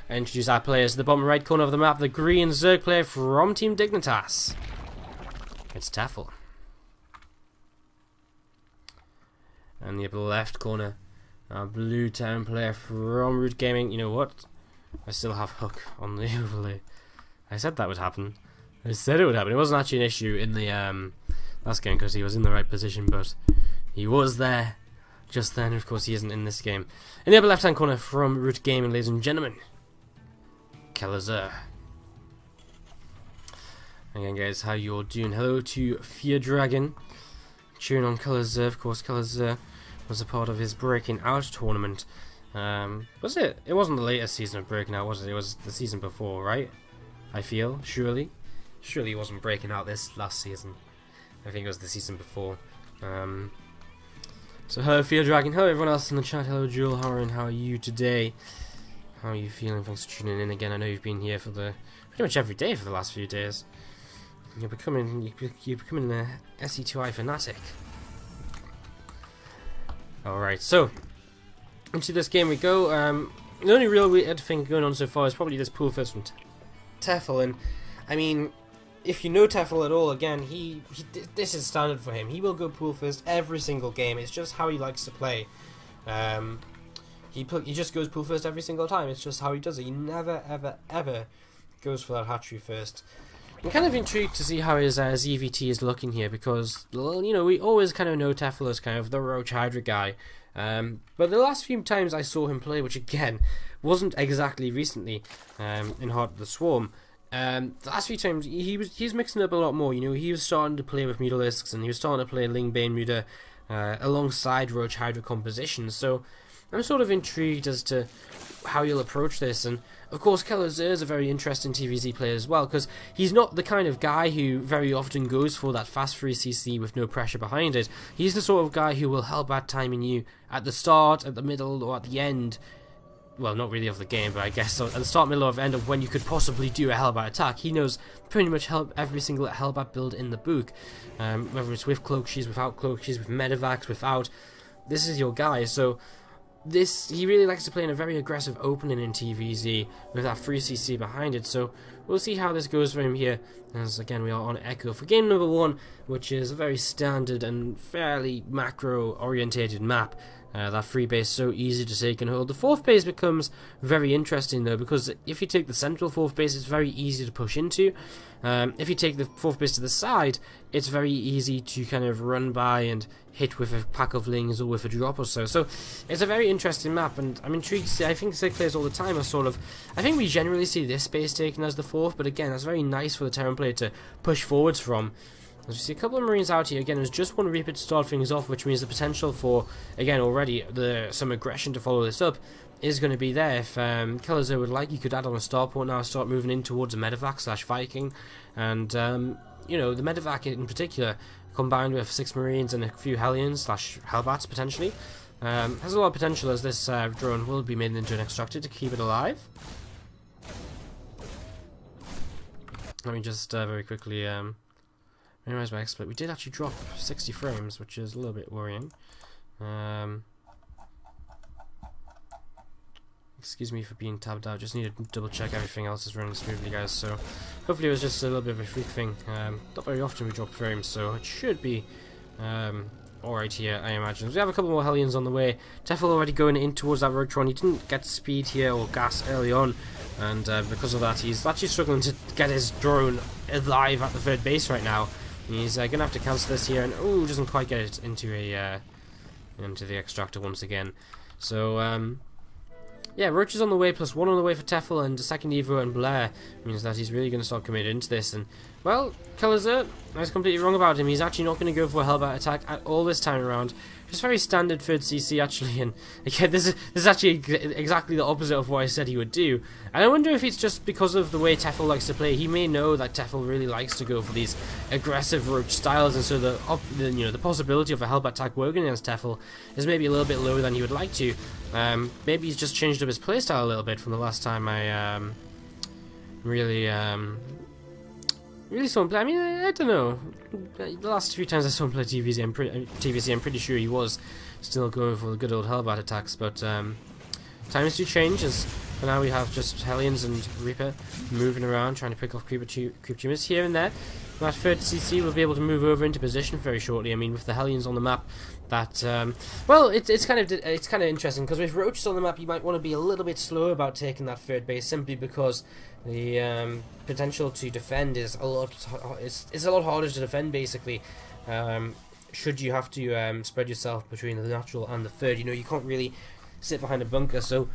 I introduce our players to the bottom right corner of the map, the green Zerg player from Team Dignitas. It's Tefel. And the upper left corner, our blue town player from Root Gaming. You know what? I still have Hook on the overlay. I said that would happen. I said it would happen. It wasn't actually an issue in the last game because he was in the right position, but he was there just then. Of course, he isn't in this game. In the upper left-hand corner from Root Gaming, ladies and gentlemen, Kelazhur. Again, guys, how you all doing? Hello to Fear Dragon. Cheering on Kelazhur. Of course, Kelazhur was a part of his Breaking Out tournament. Was it? It wasn't the latest season of Breaking Out, was it? It was the season before, right? I feel, surely. Surely he wasn't breaking out this last season. I think it was the season before. So hello Fear Dragon, hello everyone else in the chat, hello Jewel, how are you today? How are you feeling? Thanks for tuning in again. I know you've been here for pretty much every day for the last few days. You're becoming an SE2I fanatic. Alright, so into this game we go. The only real weird thing going on so far is probably this pool first from Tefel, and I mean, if you know Tefel at all, again, this is standard for him. He will go pool first every single game. It's just how he likes to play. He just goes pool first every single time. It's just how he does it. He never, ever, ever goes for that hatchery first. I'm kind of intrigued to see how his ZVT is looking here because, well, you know, we always kind of know Tefel as kind of the Roach Hydra guy. But the last few times I saw him play, which again wasn't exactly recently in Heart of the Swarm, the last few times he's mixing up a lot more. You know, he was starting to play with Mutalisks and he was starting to play Lingbane Muta alongside Roach Hydra compositions. So I'm sort of intrigued as to how you'll approach this. And of course, Kelazhur is a very interesting TVZ player as well, because he's not the kind of guy who very often goes for that fast 3CC with no pressure behind it. He's the sort of guy who will help out timing you at the start, at the middle, or at the end. Well, not really of the game, but I guess so at the start, middle, or end of when you could possibly do a Hellbat attack. He knows pretty much every single Hellbat build in the book. Whether it's with cloak shields, without cloak shields, with medevacs, without. This is your guy, so he really likes to play in a very aggressive opening in TVZ with that 3CC behind it, so we'll see how this goes for him here, as again we are on Echo for game number 1, which is a very standard and fairly macro orientated map. That 3 base so easy to take and hold. The 4th base becomes very interesting though, because if you take the central 4th base, it's very easy to push into. If you take the 4th base to the side, it's very easy to kind of run by and hit with a pack of lings or with a drop or so. So it's a very interesting map, and I'm intrigued to see. I think Sig players all the time are sort of, I think we generally see this base taken as the 4th, but again, that's very nice for the Terran player to push forwards from. As we see a couple of Marines out here, again, there's just one Reaper to start things off, which means the potential for, again, already some aggression to follow this up is going to be there. If Kelazhur would like, you could add on a starport now, start moving in towards a medevac / Viking, and, you know, the medevac in particular, combined with 6 Marines and a few Hellions / Hellbats potentially, has a lot of potential, as this drone will be made into an extractor to keep it alive. Let me just very quickly minimize my exploit. We did actually drop 60 frames, which is a little bit worrying. Excuse me for being tabbed out, just need to double check everything else is running smoothly, guys, so hopefully it was just a little bit of a freak thing. Not very often we drop frames, so it should be alright here, I imagine. We have a couple more Hellions on the way. Tefel already going in towards that Roadtron. He didn't get speed here or gas early on, and because of that he's actually struggling to get his drone alive at the 3rd base right now. He's going to have to cancel this here, and ooh, doesn't quite get it into the extractor once again. So yeah, Roach is on the way, +1 on the way for Tefel, and second Evo and Blair means that he's really going to start committing into this. And well, Kelazhur, I was completely wrong about him. He's actually not going to go for a Hellbat attack at all this time around. Just very standard 3rd CC actually, and again, this is actually exactly the opposite of what I said he would do. And I wonder if it's just because of the way Tefel likes to play. He may know that Tefel really likes to go for these aggressive Roach styles, and so the possibility of a Hellbat attack working against Tefel is maybe a little bit lower than he would like to. Maybe he's just changed up his playstyle a little bit from the last time I really saw him play. I mean, I don't know. The last few times I saw him play TVZ, I'm pretty sure he was still going for the good old Hellbat attacks. But times do change, as And now we have just Hellions and Reaper moving around, trying to pick off creep tumors here and there. That third CC will be able to move over into position very shortly. I mean, with the Hellions on the map, that well, it's kind of interesting, because with roaches on the map, you might want to be a little bit slow about taking that third base, simply because the potential to defend is a lot harder to defend, basically. Should you have to spread yourself between the natural and the third, you know, you can't really sit behind a bunker, so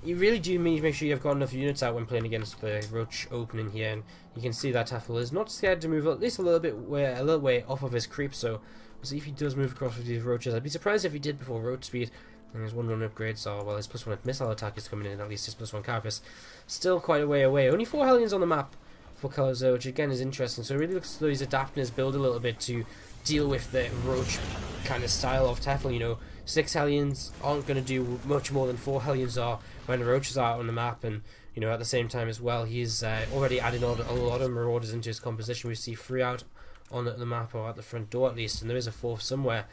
you really do need to make sure you've got enough units out when playing against the roach opening here. And you can see that Tefel is not scared to move at least a little way off of his creep, so we'll see if he does move across with these roaches. I'd be surprised if he did before roach speed. And his 1-1 upgrades are, well, his +1 missile attack is coming in, at least his +1 carapace. Still quite a way away. Only 4 Hellions on the map for Kelazhur, which again is interesting. So it really looks as though he's adapting his build a little bit to deal with the roach kind of style of Tefel. You know, 6 Hellions aren't going to do much more than 4 Hellions are when the roaches are out on the map. And, you know, at the same time as well, he's already added a lot of marauders into his composition. We see 3 out on the map, or at the front door at least, and there is a 4th somewhere.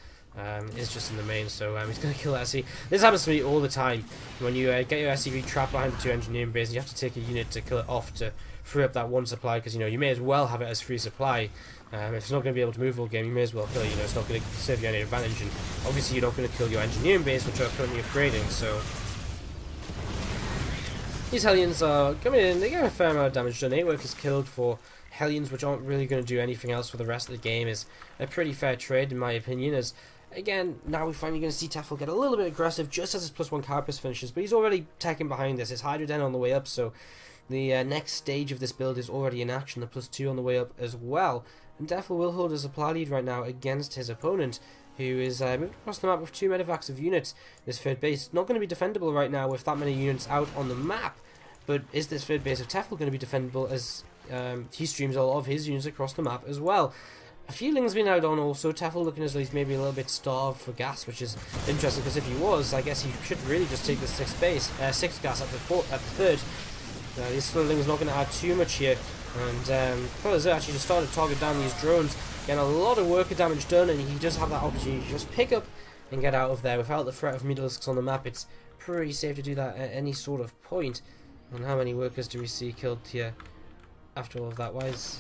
It's just in the main, so he's going to kill SC. This happens to me all the time. When you get your SCV trapped behind the 2 engineering bases, you have to take a unit to kill it off to free up that 1 supply, because, you know, you may as well have it as free supply. If it's not going to be able to move all game, you may as well kill it. You know, it's not going to serve you any advantage, and obviously you're not going to kill your engineering base, which are currently upgrading, so these Hellions are coming in. They get a fair amount of damage done. 8 workers killed for Hellions, which aren't really going to do anything else for the rest of the game, is a pretty fair trade in my opinion. As again, now we're finally going to see Tefel get a little bit aggressive just as his +1 carapace finishes, but he's already teching behind this. His Hydra Den on the way up, so the next stage of this build is already in action. The +2 on the way up as well, and Tefel will hold a supply lead right now against his opponent, who is moved across the map with 2 medevacs of units. This third base not going to be defendable right now with that many units out on the map, but is this third base of Tefel going to be defendable, as he streams a lot of his units across the map as well? A few Lings been out on also. Tefel looking as though he's maybe a little bit starved for gas, which is interesting, because if he was, I guess he should really just take the 6th gas at the third. These slow Lings not going to add too much here, and Kelazhur actually just started to target down these drones, getting a lot of worker damage done, and he does have that opportunity to just pick up and get out of there without the threat of Mutalisks on the map. It's pretty safe to do that at any sort of point. And how many workers do we see killed here after all of that? Why is...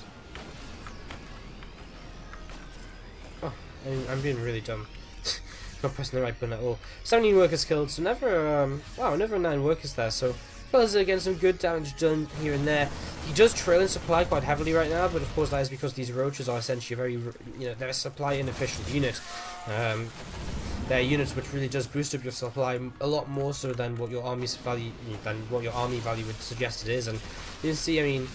Oh, I'm being really dumb. Not pressing the right button at all. 17 workers killed, so never, wow, never 9 workers there, so Kelazhur getting some good damage done here and there. He does trail in supply quite heavily right now, but of course that is because these roaches are essentially very, you know, they're a supply inefficient unit. They're units which really does boost up your supply a lot more so than what your army value would suggest it is. And you can see, I mean,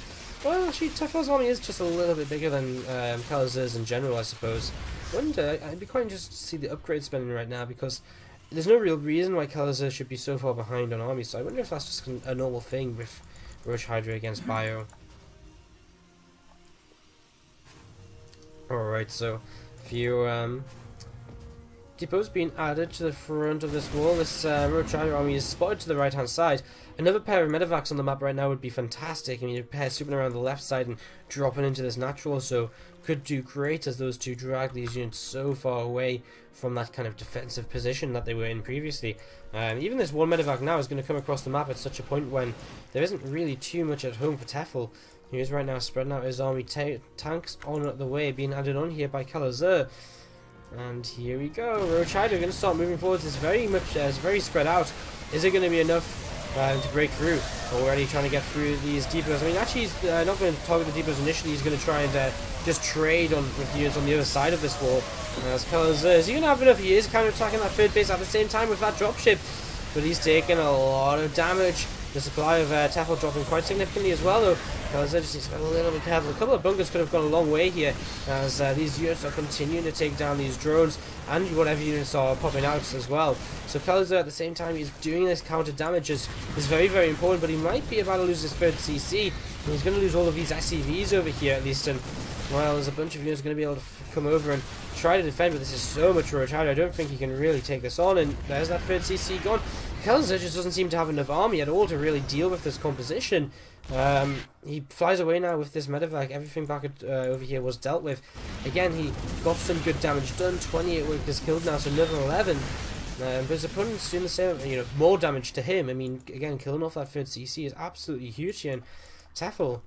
well, actually Tefel's army is just a little bit bigger than Kelazhur's in general, I suppose. I wonder, I'd be quite interested to see the upgrade spending right now, because there's no real reason why Kelazhur should be so far behind on army, so I wonder if that's just a normal thing with Roach Hydra against Bio. Alright, so a few depots being added to the front of this wall. This Roach Hydra army is spotted to the right hand side. Another pair of medevacs on the map right now would be fantastic. I mean, a pair swooping around the left side and dropping into this natural, so could do great as those 2 drag these units so far away from that kind of defensive position that they were in previously. Even this 1 medevac now is going to come across the map at such a point when there isn't really too much at home for Tefel. He is right now spreading out his army. Tanks on the way, being added on here by Kelazhur. And here we go. Roach Hydra going to start moving forward. It's very spread out. Is it going to be enough to break through? Already trying to get through these depots. I mean, actually, he's not going to target the depots initially. He's going to try and just trade with the units on the other side of this wall. As Kelazhur, is he going to have enough? He is counter-attacking that third base at the same time with that dropship, but he's taking a lot of damage. The supply of Tefel dropping quite significantly as well, though. Kelazhur just needs to be a little bit careful. A couple of bunkers could have gone a long way here, as these units are continuing to take down these drones and whatever units are popping out as well. So Kelazhur at the same time is doing this counter damage is very, very important, but he might be about to lose his 3rd CC. And he's going to lose all of these SCVs over here at least, and well, there's a bunch of units going to be able to come over and try to defend, but this is so much Roach Hydra. I don't think he can really take this on, and there's that 3rd CC gone. Kelazhur just doesn't seem to have enough army at all to really deal with this composition. He flies away now with this medevac. Everything back over here was dealt with. Again, he got some good damage done. 28 workers killed now, so another 11. But his opponent's doing the same, you know, more damage to him. I mean, again, killing off that third CC is absolutely huge here, and Tefel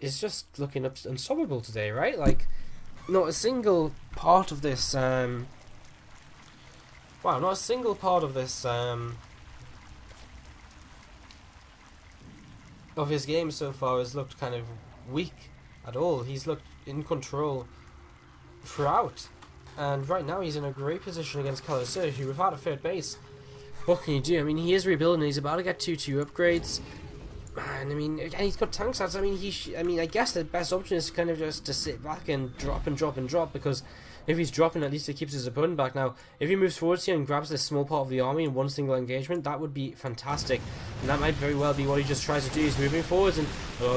is just looking unstoppable today, right? Like, not a single part of this, wow, not a single part of this, of his game so far has looked kind of weak at all. He's looked in control throughout. And right now he's in a great position against Kelazhur, who without a third base, what can you do? I mean, he is rebuilding. He's about to get 2-2 upgrades, and I mean, again, he's got tank stats. I mean, I guess the best option is kind of just to sit back and drop and drop and drop, because if he's dropping, at least he keeps his opponent back. Now, if he moves forwards here and grabs this small part of the army in one single engagement, that would be fantastic. And that might very well be what he just tries to do. He's moving forwards, and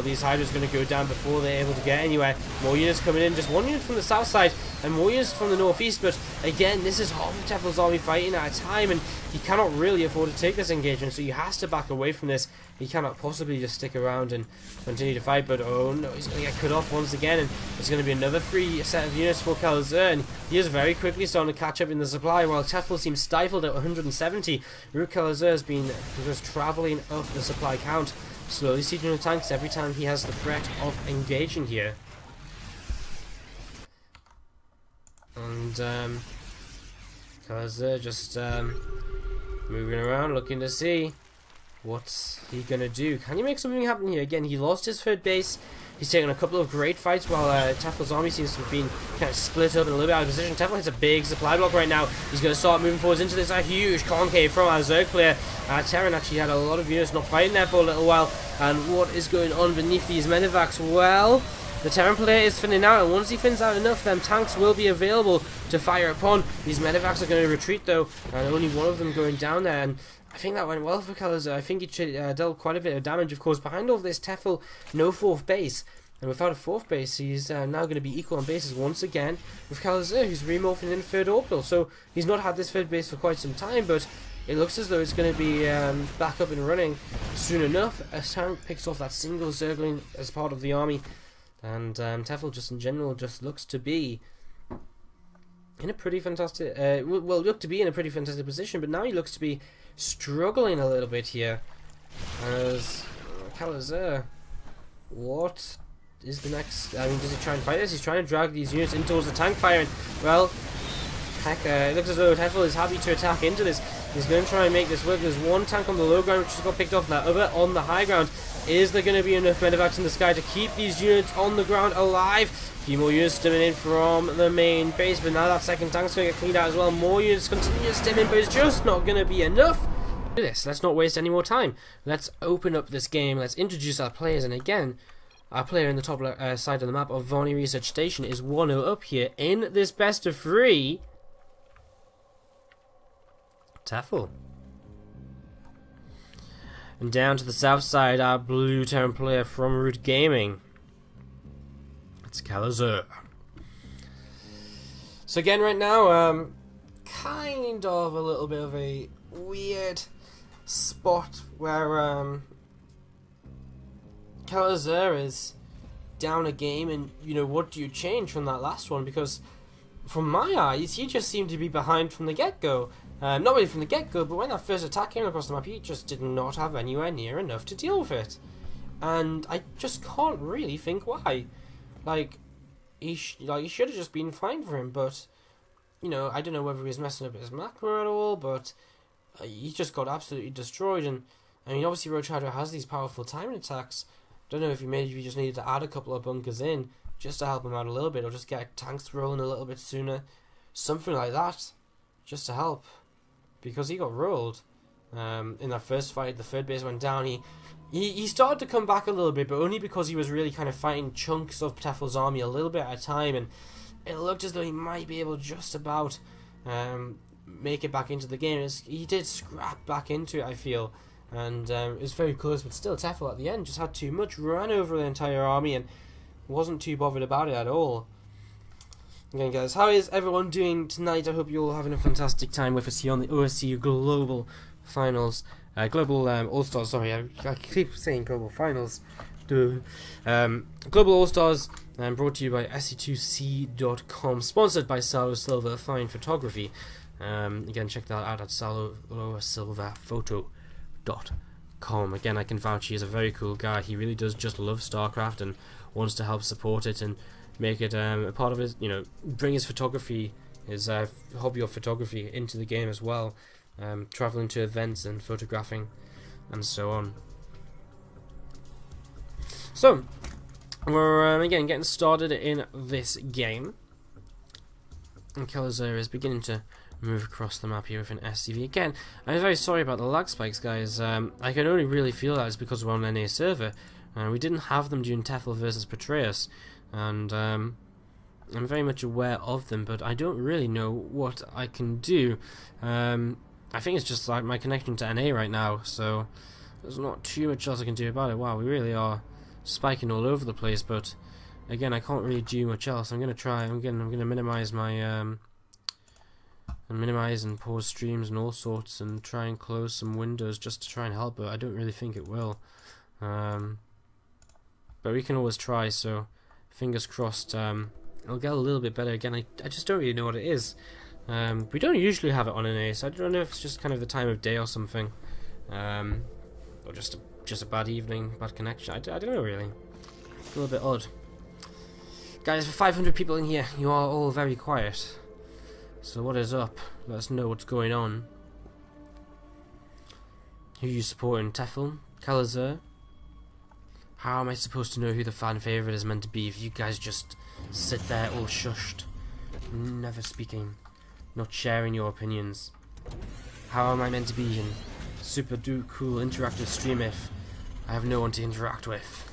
these Hydras are going to go down before they're able to get anywhere. More units coming in, just one unit from the south side, and more units from the northeast. But again, this is half of Tefel's army fighting at a time, and he cannot really afford to take this engagement, so he has to back away from this. He cannot possibly just stick around and continue to fight, but oh no, he's going to get cut off once again, and there's going to be another free set of units for Kelazhur, and he is very quickly starting to catch up in the supply, while Tefel seems stifled at 170. Rook Kelazhur has been just travelling up the supply count, slowly sieging the tanks every time he has the threat of engaging here. And Kelazhur just moving around, looking to see what's he gonna do. Can he make something happen here? Again, he lost his third base. He's taken a couple of great fights, while Tefel's army seems to have been kind of split up and a little bit out of position. Tefel hits a big supply block right now. He's going to start moving forwards into this huge concave from our Zerg player. Terran actually had a lot of units not fighting there for a little while. And what is going on beneath these medevacs? Well, the Terran player is thinning out, and once he thins out enough, then tanks will be available to fire upon. These medevacs are going to retreat though, and only one of them going down there. And I think that went well for Kelazhur. I think he dealt quite a bit of damage. Of course, behind all of this, Tefel, no fourth base. And without a fourth base, he's now going to be equal on bases once again with Kelazhur, who's remorphing in third orbital. So he's not had this third base for quite some time, but it looks as though it's going to be back up and running soon enough. As tank picks off that single Zergling as part of the army. And Tefel, just in general, just looks to be in a pretty fantastic, looked to be in a pretty fantastic position, but now he looks to be struggling a little bit here. As Kelazhur, what is the next? I mean, does he try and fight this? He's trying to drag these units in towards the tank fire, and well, heck, it looks as though Tefel is happy to attack into this. He's going to try and make this work. There's one tank on the low ground which just got picked off, and that other on the high ground. Is there going to be enough medevacs in the sky to keep these units on the ground alive? A few more units stimming in from the main base, but now that second tank's going to get cleaned out as well. More units continue to stim in, but it's just not going to be enough. Do this. Let's not waste any more time. Let's open up this game. Let's introduce our players, and again, our player in the top side of the map of Vonnie Research Station is 1-0 up here in this best of 3. Tefel. And down to the south side, our blue Terran player from Root Gaming. It's Kelazhur. So again, right now, kind of a little bit of a weird spot where Kelazhur is down a game, and you know, what do you change from that last one? Because from my eyes, he just seemed to be behind from the get-go. Not really from the get-go, but when that first attack came across the map, he just did not have anywhere near enough to deal with it. And I just can't really think why. Like, he should have just been fine for him, but, you know, I don't know whether he was messing up his macro at all, but he just got absolutely destroyed. And, I mean, obviously Roach Hydra has these powerful timing attacks. Don't know if he just needed to add a couple of bunkers in, just to help him out a little bit, or just get tanks rolling a little bit sooner. Something like that, just to help. Because he got rolled in that first fight. The third base went down. He started to come back a little bit, but only because he was really kind of fighting chunks of Tefel's army a little bit at a time, and it looked as though he might be able to just about make it back into the game. He did scrap back into it, I feel, and it was very close, but still Tefel at the end just had too much, ran over the entire army, and wasn't too bothered about it at all. Again, guys, how is everyone doing tonight? I hope you're all having a fantastic time with us here on the OSC Global Finals. Global All-Stars, sorry, I keep saying Global Finals. Global All-Stars, brought to you by SC2C.com, sponsored by Salo Silver Fine Photography. Again, check that out at salosilvaphoto.com. Again, I can vouch he is a very cool guy. He really does just love StarCraft and wants to help support it and make it a part of his, bring his photography, his hobby of photography into the game as well, traveling to events and photographing and so on. So, we're again getting started in this game, and Kelazhur is beginning to move across the map here with an SCV. Again, I'm very sorry about the lag spikes, guys. I can only really feel that it's because we're on an NA server. We didn't have them during Tefel versus Patreus, and I'm very much aware of them, but I don't really know what I can do. I think it's just like my connection to NA right now, so there's not too much else I can do about it. Wow, we really are spiking all over the place, but again, I can't really do much else. I'm gonna minimize my minimize and pause streams and all sorts, and try and close some windows just to try and help, but I don't really think it will. But we can always try, so fingers crossed it'll get a little bit better. Again, I just don't really know what it is. We don't usually have it on NA, so I don't know if it's just kind of the time of day or something, or just a bad evening, bad connection. I don't know really. A little bit odd. Guys, for 500 people in here, you are all very quiet. So what is up? Let us know what's going on. Who are you supporting? Tefel? Kelazhur? How am I supposed to know who the fan favourite is meant to be if you guys just sit there all shushed, never speaking, not sharing your opinions? How am I meant to be in super cool interactive stream if I have no one to interact with?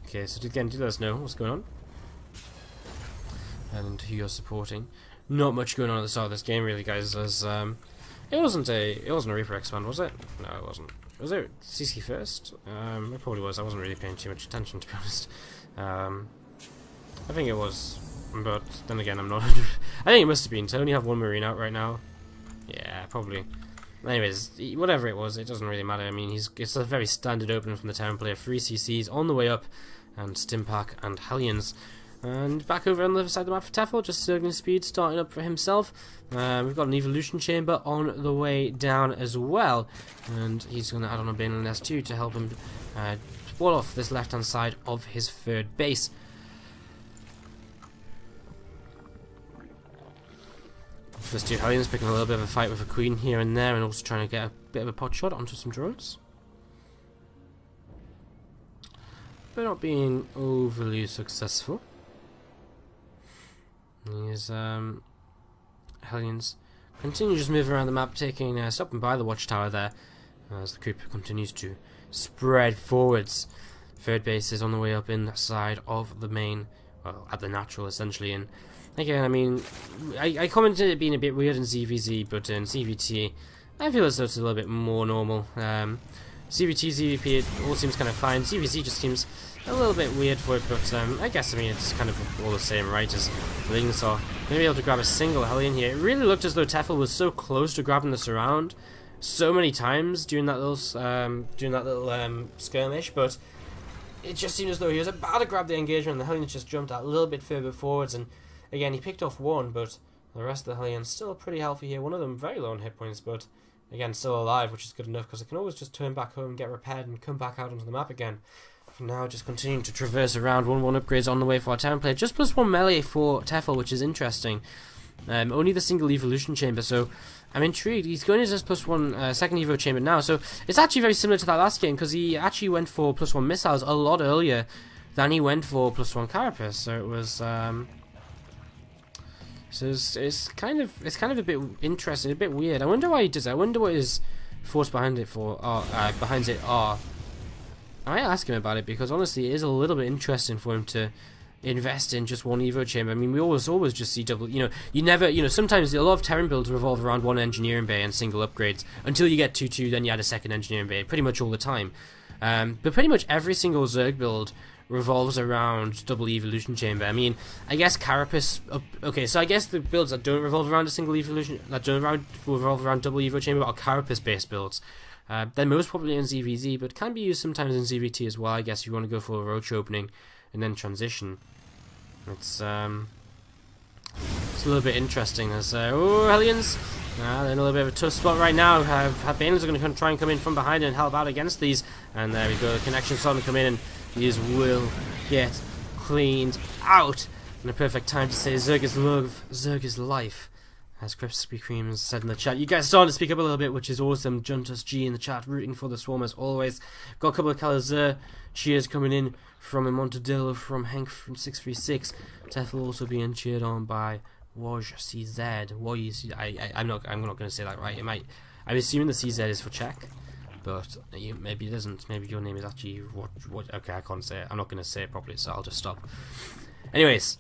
Okay, so again, do let us know what's going on and who you're supporting. Not much going on at the start of this game, really, guys. As it wasn't a Reaper expand, was it? No, it wasn't. Was it CC first? It probably was. I wasn't really paying too much attention, to be honest. I think it was, but then again, I'm not. I think it must have been. To only have one Marine out right now. Yeah, probably. Anyways, whatever it was, it doesn't really matter. I mean, it's a very standard opening from the town player. 3 CCs on the way up, and Stimpak and Hellions. And back over on the other side of the map for Tefel, just circling speed, starting up for himself. We've got an evolution chamber on the way down as well, and he's going to add on a Banelin S2 to help him wall off this left-hand side of his third base. There's two Hellions picking a little bit of a fight with a Queen here and there, and also trying to get a bit of a pot shot onto some drones, but not being overly successful. These Hellions continue to just move around the map, stopping by the watchtower there as the Cooper continues to spread forwards. Third base is on the way up inside of the main, well, at the natural essentially. And again, I mean, I commented it being a bit weird in ZVZ, but in CVT, I feel as though it's a little bit more normal. CVT, ZVP, it all seems kind of fine. CVC just seems a little bit weird for it, but I guess, I mean, it's kind of all the same, right? As Lings are going to be able to grab a single Hellion here. It really looked as though Tefel was so close to grabbing the surround so many times during that little skirmish, but it just seemed as though he was about to grab the engagement, and the Hellions just jumped out a little bit further forwards, and again, he picked off one, but the rest of the Hellions still pretty healthy here. One of them very low on hit points, but again, still alive, which is good enough, because it can always just turn back home, get repaired, and come back out onto the map again. For now, just continuing to traverse around. 1-1 upgrades on the way for our town player. Just +1 melee for Tefel, which is interesting. Only the single evolution chamber, so I'm intrigued. He's going to just +1 second evo chamber now, so it's actually very similar to that last game, because he actually went for +1 missiles a lot earlier than he went for +1 carapace. So it was so it's kind of a bit interesting, a bit weird. I wonder why he does that. I wonder what his thoughts behind it are. I might ask him about it, because honestly, it is a little bit interesting for him to invest in just one evo chamber. I mean, we always just see double. You never. Sometimes a lot of Terran builds revolve around one engineering bay and single upgrades until you get 2-2. Then you add a second engineering bay, pretty much all the time. But pretty much every single Zerg build revolves around double evolution chamber. I mean, I guess Carapace. Okay, so I guess the builds that don't revolve around a single evolution, that don't revolve around double evo chamber, are Carapace based builds. They're most popular in ZVZ, but can be used sometimes in ZVT as well, I guess, if you want to go for a roach opening and then transition. It's It's a little bit interesting. There's oh, Hellions. They're in a little bit of a tough spot right now. Banelings are going to try and come in from behind and help out against these. And there we go. The connection's starting to come in, and these will get cleaned out. And a perfect time to say Zerg is love, Zerg is life. As Crispy Creams said in the chat. You guys starting to speak up a little bit, which is awesome. Juntus G in the chat, rooting for the Swarm as always. Got a couple of Kelazhur cheers coming in from Montadillo, from Hank from 636. Tefel also being cheered on by Woj CZ. I'm not going to say that right. It might. I'm assuming the CZ is for Czech, but maybe it isn't. Maybe your name is actually what? Okay, I can't say it. I'm not going to say it properly, so I'll just stop. Anyways.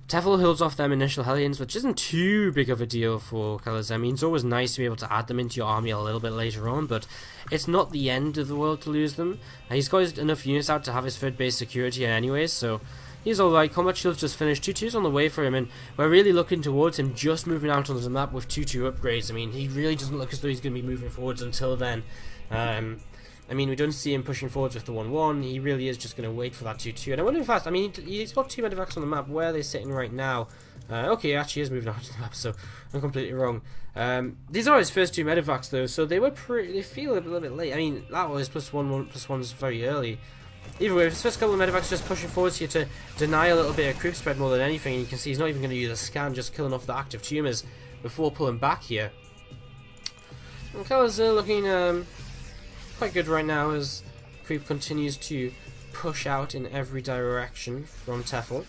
Tefel holds off them initial Hellions, which isn't too big of a deal for Kelazhur. I mean, it's always nice to be able to add them into your army a little bit later on, but it's not the end of the world to lose them. He's got enough units out to have his third base security anyways, so he's alright. Combat Shield's just finished. 2-2's on the way for him, and we're really looking towards him just moving out onto the map with 2-2 upgrades. I mean, he really doesn't look as though he's going to be moving forwards until then. I mean, we don't see him pushing forwards with the 1-1. He really is just going to wait for that 2-2. And I wonder if that's... I mean, he's got 2 medevacs on the map. Where are they sitting right now? Okay, he actually is moving out to the map, so I'm completely wrong. These are his first 2 medevacs, though, so they were they feel a little bit late. I mean, that was +1 very early. Either way, his first couple of medevacs just pushing forwards here to deny a little bit of creep spread more than anything. And you can see he's not even going to use a scan, just killing off the active tumors before pulling back here. And Kelazhur looking... quite good right now as creep continues to push out in every direction from Tefel.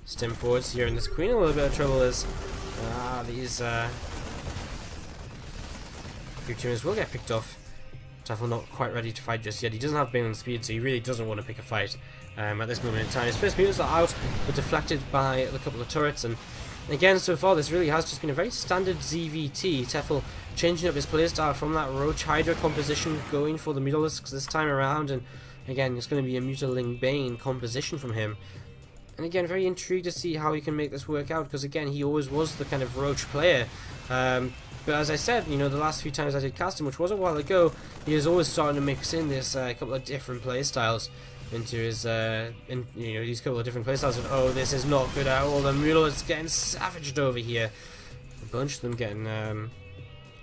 Stim forwards here in this queen. A little bit of trouble is these creep tuners will get picked off. Tefel not quite ready to fight just yet. He doesn't have Bane on speed, so he really doesn't want to pick a fight at this moment in time. His first mutants are out, but deflected by a couple of turrets, and again, so far this really has just been a very standard ZVT. Tefel changing up his playstyle from that Roach Hydra composition, going for the Mutalisks this time around, and again, it's going to be a Mutaling Bane composition from him. And again, very intrigued to see how he can make this work out, because again, he always was the kind of Roach player. But as I said, you know, the last few times I did cast him, which was a while ago, he was always starting to mix in this couple of different playstyles into his, these couple of different playstyles. And oh, this is not good at all. The Mutalisks getting savaged over here. A bunch of them getting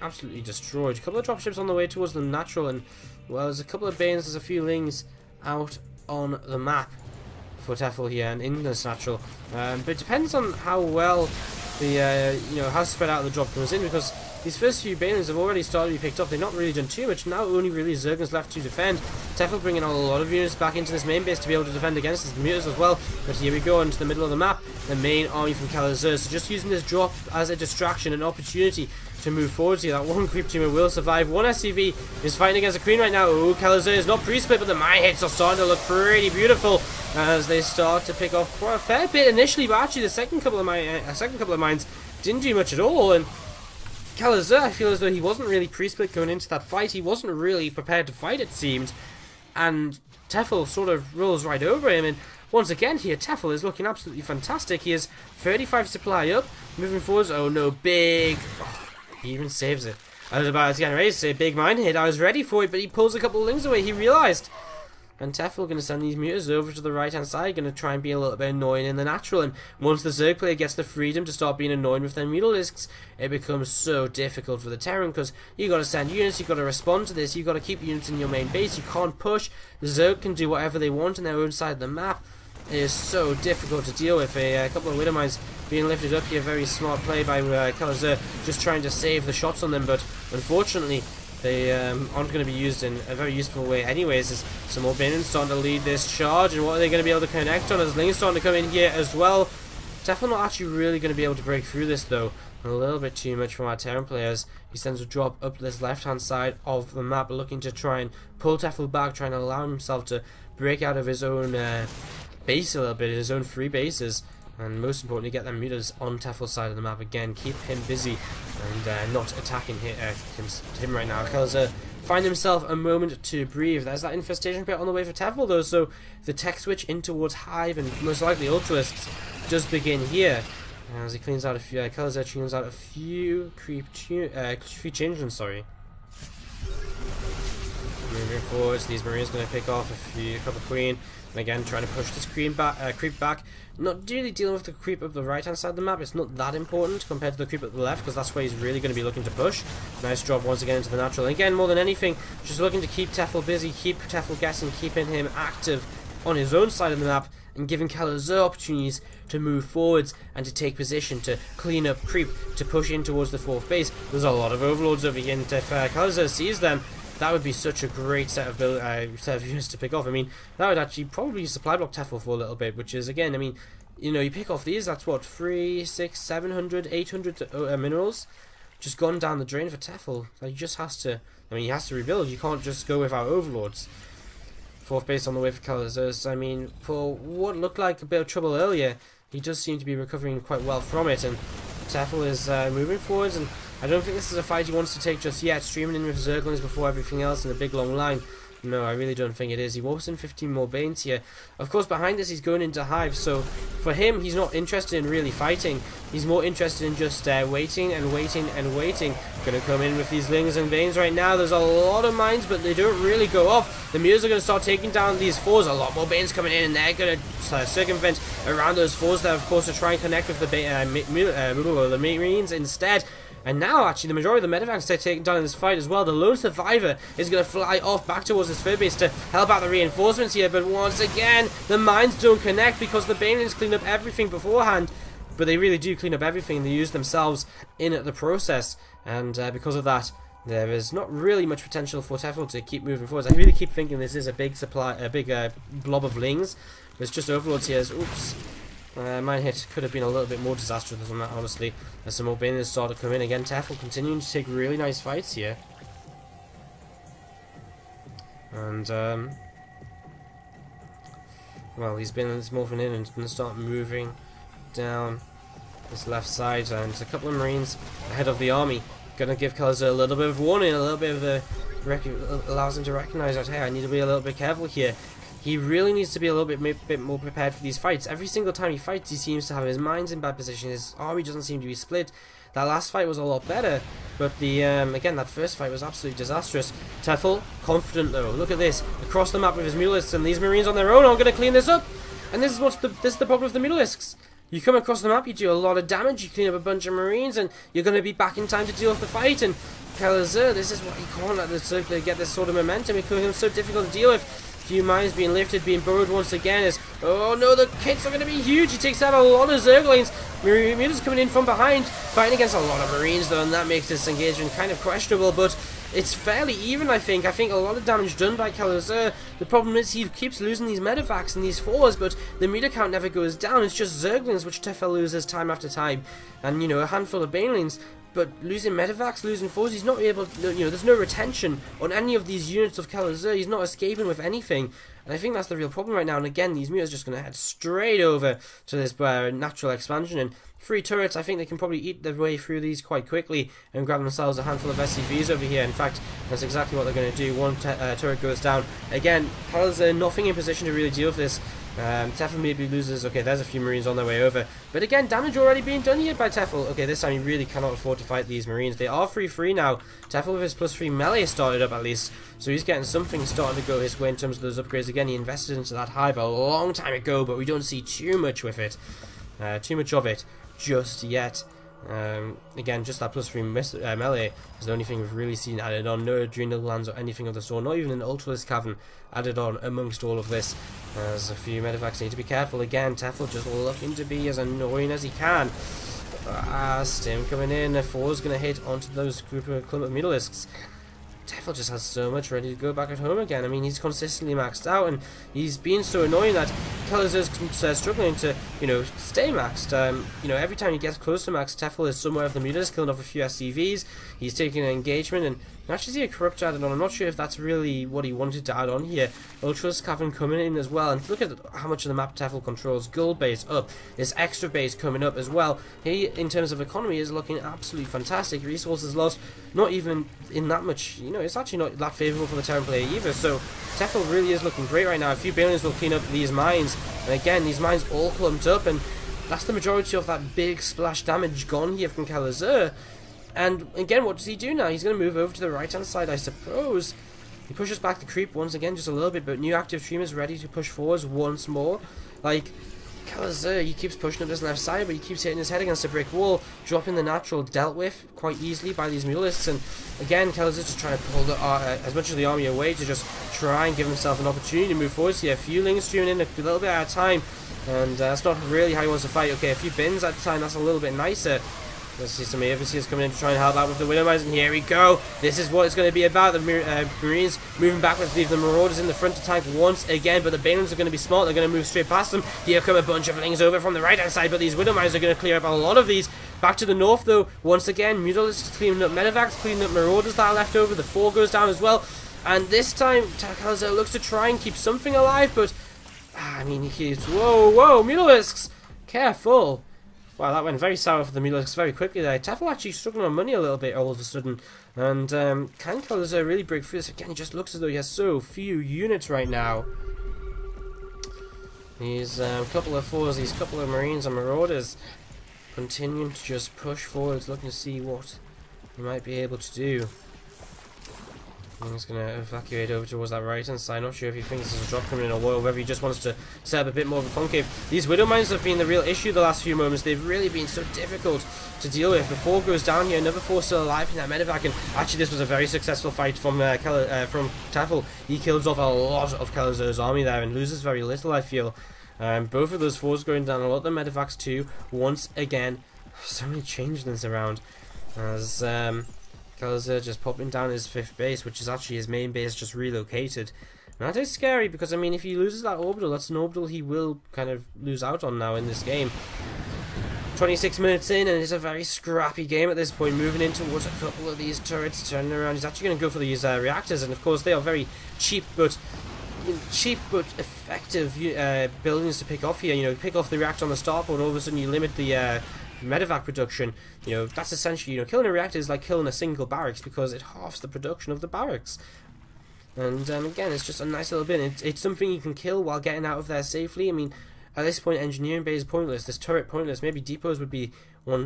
absolutely destroyed. A couple of dropships on the way towards the natural, and well, there's a couple of Banes, there's a few Lings out on the map for Tefel here and in this natural. But it depends on how well the how spread out the drop comes in, because these first few Banelings have already started to be picked up. They've not really done too much. Now only really Zerg's left to defend. Tefel bringing a lot of units back into this main base to be able to defend against his mutas as well. But here we go into the middle of the map, the main army from Kelazhur. So just using this drop as a distraction, an opportunity to move forward here. That one creep tumor will survive. One SCV is fighting against a queen right now. Oh, Kelazhur is not pre-split, but the mine hits are starting to look pretty beautiful as they start to pick off quite a fair bit initially, but actually the second couple of mines didn't do much at all. And Kelazhur, I feel as though he wasn't really pre-split going into that fight. He wasn't really prepared to fight, it seemed. And Tefel sort of rolls right over him. And once again here, Tefel is looking absolutely fantastic. He has 35 supply up, moving forwards. Oh no, big... Oh, he even saves it. I was about to get ready to say big mine hit. I was ready for it, but he pulls a couple of Lings away. He realised. And Tefel going to send these mutas over to the right hand side, going to try and be a little bit annoying in the natural. And once the Zerg player gets the freedom to start being annoying with their Mutalisks, it becomes so difficult for the Terran, because you got to send units, you got to respond to this, you got to keep units in your main base, you can't push. The Zerg can do whatever they want on their own side of the map. It is so difficult to deal with. A couple of Widowmines being lifted up here, very smart play by Kelazhur, just trying to save the shots on them, but unfortunately they aren't going to be used in a very useful way anyways, as some more Banons starting to lead this charge. And what are they going to be able to connect on as Ling's starting to come in here as well? Definitely not actually really going to be able to break through this though. A little bit too much from our Terran players. He sends a drop up this left hand side of the map, looking to try and pull Tefel back, trying to allow himself to break out of his own base a little bit, his own free bases. And most importantly, get them mutas on Tefel's side of the map again. Keep him busy and not attacking him right now. Kelazhur find himself a moment to breathe. There's that infestation pit on the way for Tefel though, so the tech switch in towards Hive and most likely Ultralisks does begin here. As he cleans out a few, Kelazhur cleans out a few changelings, sorry. Moving forwards, these Marines going to pick off a couple queen, and again trying to push this creep back. Not really dealing with the creep up the right hand side of the map. It's not that important compared to the creep up the left, because that's where he's really going to be looking to push. Nice drop once again into the natural. And again, more than anything, just looking to keep Tefel busy, keep Tefel guessing, keeping him active on his own side of the map, and giving Kelazhur opportunities to move forwards and to take position, to clean up creep, to push in towards the 4th base. There's a lot of overlords over here, and if Kelazhur sees them, that would be such a great set of units to pick off. I mean, that would actually probably supply block Tefel for a little bit, which is, again, I mean, you know, you pick off these, that's what, 300, 600, 700, 800 minerals just gone down the drain for Tefel. So he just has to, I mean, he has to rebuild. You can't just go without overlords. 4th base on the way for Kelazhur. I mean, for what looked like a bit of trouble earlier, he does seem to be recovering quite well from it, and Tefel is moving forwards, and I don't think this is a fight he wants to take just yet, streaming in with Zerglings before everything else in a big long line. No, I really don't think it is. He warps in 15 more Banes here. Of course, behind this, he's going into Hive, so for him, he's not interested in really fighting. He's more interested in just waiting and waiting and waiting. Going to come in with these Lings and Banes right now. There's a lot of mines, but they don't really go off. The Mules are going to start taking down these 4s. A lot more Banes coming in, and they're going to circumvent around those 4s there, of course, to try and connect with the Marines instead. And now, actually, the majority of the medevacs are taken down in this fight as well. The lone survivor is going to fly off back towards his 3rd base to help out the reinforcements here. But once again, the mines don't connect because the Banelings clean up everything beforehand. But they really do clean up everything. They use themselves in the process. And because of that, there is not really much potential for Tefel to keep moving forward. I really keep thinking this is a big blob of Lings. There's just overlords here. Oops. Mine hit could have been a little bit more disastrous than that, honestly. As some more Banelings started to come in again. Tefel continuing to take really nice fights here. And, well, he's morphing in and going to start moving down this left side. And a couple of Marines ahead of the army. Going to give Kelazhur a little bit of warning, a little bit of allows him to recognize that, hey, I need to be a little bit careful here. He really needs to be a little bit more prepared for these fights. Every single time he fights, he seems to have his mines in bad position. His army doesn't seem to be split. That last fight was a lot better, but the again, that first fight was absolutely disastrous. Tefel, confident though. Look at this, across the map with his Mulisks, and these Marines on their own are going to clean this up. And this is the problem with the Mulisks. You come across the map, you do a lot of damage, you clean up a bunch of Marines, and you're going to be back in time to deal with the fight. And Kelazhur, this is what you can't let this to get this sort of momentum. It becomes so difficult to deal with. Few mines being lifted, being burrowed once again. As oh no, the kits are going to be huge. He takes out a lot of Zerglings. Mules coming in from behind, fighting against a lot of Marines though, and that makes this engagement kind of questionable. But it's fairly even, I think. I think a lot of damage done by Kelazhur. The problem is he keeps losing these medevacs and these 4s, but the meter count never goes down. It's just Zerglings which Tefel loses time after time, and you know, a handful of Banelings. But losing medevacs, losing 4s, he's not able to, you know, there's no retention on any of these units of Kelazhur. He's not escaping with anything. And I think that's the real problem right now. And again, these Mules are just going to head straight over to this natural expansion. And 3 turrets, I think they can probably eat their way through these quite quickly and grab themselves a handful of SCVs over here. In fact, that's exactly what they're going to do. One turret goes down. Again, Kelazhur nothing in position to really deal with this. Tefel maybe loses. Okay, there's a few Marines on their way over. But again, damage already being done here by Tefel. Okay, this time he really cannot afford to fight these Marines. They are 3-3 now. Tefel with his +3 melee started up at least. So he's getting something starting to go his way in terms of those upgrades. Again, he invested into that hive a long time ago, but we don't see too much with it. Too much of it just yet. Again, just that +3 melee is the only thing we've really seen added on. No adrenal glands or anything of the sort, not even an Ultralisk Cavern added on amongst all of this. There's a few medevacs need to be careful. Again, Tefel just looking to be as annoying as he can. Stim coming in, a 4 is going to hit onto those clump of Mutalisks. Tefel just has so much ready to go back at home again. I mean, he's consistently maxed out, and he's been so annoying that Kelazhur's struggling to, you know, stay maxed. You know, every time he gets close to max, Tefel is somewhere of the meters, killing off a few SCVs. He's taking an engagement, and I actually see a corrupt added on. I'm not sure if that's really what he wanted to add on here. Ultra's Cavern coming in as well, and look at how much of the map Tefel controls. Gold base up, this extra base coming up as well. He, in terms of economy, is looking absolutely fantastic. Resources lost, not even in that much. You know, it's actually not that favourable for the Terran player either. So Tefel really is looking great right now. A few Banelings will clean up these mines, and again, these mines all clumped up, and that's the majority of that big splash damage gone here from Kelazhur. And again, what does he do now? He's going to move over to the right-hand side, I suppose. He pushes back the creep once again, just a little bit, but new active team is ready to push forwards once more. Like, Kelazhur, he keeps pushing up this left side, but he keeps hitting his head against a brick wall, dropping the natural dealt with quite easily by these mulists. And again, Kelazhur just trying to pull as much of the army away to just try and give himself an opportunity to move forward. So yeah, a few lings streaming in a little bit at a time, and that's not really how he wants to fight. Okay, a few bins at a time, that's a little bit nicer. Let's see some AFCs coming in to try and help out with the Widowmines, and here we go. This is what it's going to be about. The Marines moving backwards, leave the Marauders in the front to tank once again, but the Balins are going to be smart. They're going to move straight past them. Here come a bunch of Lings over from the right-hand side, but these Widowmines are going to clear up a lot of these. Back to the north, though, once again, Mutalisks cleaning up Medivacs, cleaning up Marauders that are left over. The 4 goes down as well, and this time, Kelazhur looks to try and keep something alive, but, I mean, he keeps, whoa, Mutalisks, careful. Wow, that went very sour for the Mutalisks very quickly there. Tefel actually struggling on money a little bit all of a sudden. And can Kelazhur really break through this? Again, he just looks as though he has so few units right now. These couple of 4s, these couple of Marines and Marauders continuing to just push forwards, looking to see what he might be able to do. He's going to evacuate over towards that right hand side. Not sure if he thinks there's a drop coming in or whether he just wants to set up a bit more of a concave. These Widowmines have been the real issue the last few moments. They've really been so difficult to deal with. The 4 goes down here, another 4 still alive in that medevac, and actually this was a very successful fight from Tefel. He kills off a lot of Kelazhur's army there and loses very little, I feel. Both of those 4s going down, a lot of the medevacs too. Once again, so many changelings around. As Kelazhur just popping down his 5th base, which is actually his main base, just relocated. And that is scary, because I mean, if he loses that orbital, that's an orbital he will kind of lose out on now in this game. 26 minutes in, and it's a very scrappy game at this point, moving in towards a couple of these turrets, turning around. He's actually going to go for these reactors, and of course they are very cheap but effective buildings to pick off here. You know, pick off the reactor on the starport, and all of a sudden you limit the medevac production. You know, that's essentially, you know, killing a reactor is like killing a single barracks, because it halves the production of the barracks. And again, it's just a nice little bit. It's something you can kill while getting out of there safely. I mean, at this point, engineering bay is pointless. This turret pointless. Maybe depots would be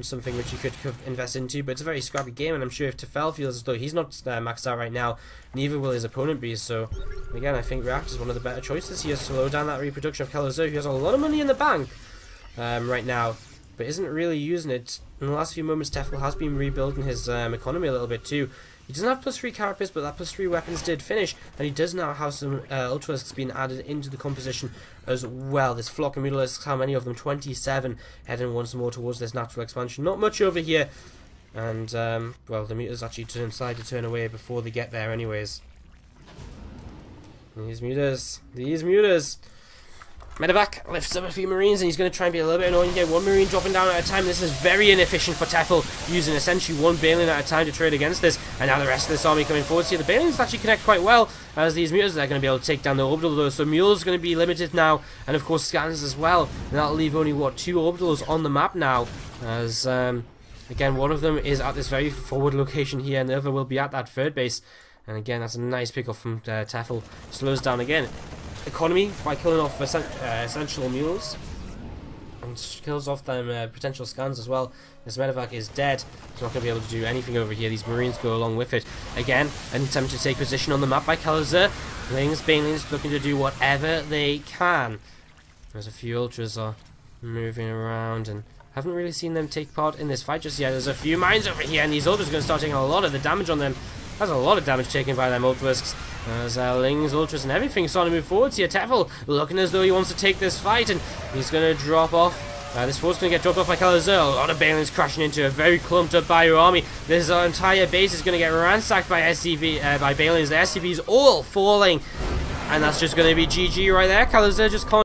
something which you could invest into, but it's a very scrappy game, and I'm sure if Tefel feels as though he's not maxed out right now, neither will his opponent be. So again, I think reactor is one of the better choices here to slow down that reproduction of Kelazhur, who has a lot of money in the bank right now, but isn't really using it. In the last few moments, Tefel has been rebuilding his economy a little bit too. He doesn't have +3 carapace, but that +3 weapons did finish, and he does now have some Ultralisks being added into the composition as well. This flock of Mutalisks, how many of them? 27, heading once more towards this natural expansion. Not much over here, and well, the Mutas actually decide to turn away before they get there anyways. These Mutas. Medevac lifts up a few Marines, and he's going to try and be a little bit annoying here. 1 Marine dropping down at a time. This is very inefficient for Tefel, using essentially 1 Balin at a time to trade against this. And now the rest of this army coming forward here. The Balins actually connect quite well, as these Mutas are going to be able to take down the orbital though. So Mule's going to be limited now, and of course scans as well. And that'll leave only, what, 2 orbitals on the map now. As, again, one of them is at this very forward location here, and the other will be at that 3rd base. And again, that's a nice pick off from Tefel. Slows down again economy by killing off essential mules, and kills off them potential scans as well. This medevac is dead. He's not going to be able to do anything over here. These Marines go along with it. Again, an attempt to take position on the map by Kelazhur. Balins looking to do whatever they can. There's a few Ultras are moving around, and haven't really seen them take part in this fight just yet. There's a few mines over here, and these Ultras are going to start taking a lot of the damage on them. That's a lot of damage taken by them Ultralisks. There's Lings, Ultras, and everything starting to move forwards here. Tefel looking as though he wants to take this fight, and he's going to drop off. This force is going to get dropped off by Kelazhur. A lot of Balins crashing into a very clumped up Bio army. This entire base is going to get ransacked by SCV, by Balins. The SCVs all falling, and that's just going to be GG right there. Kelazhur just can't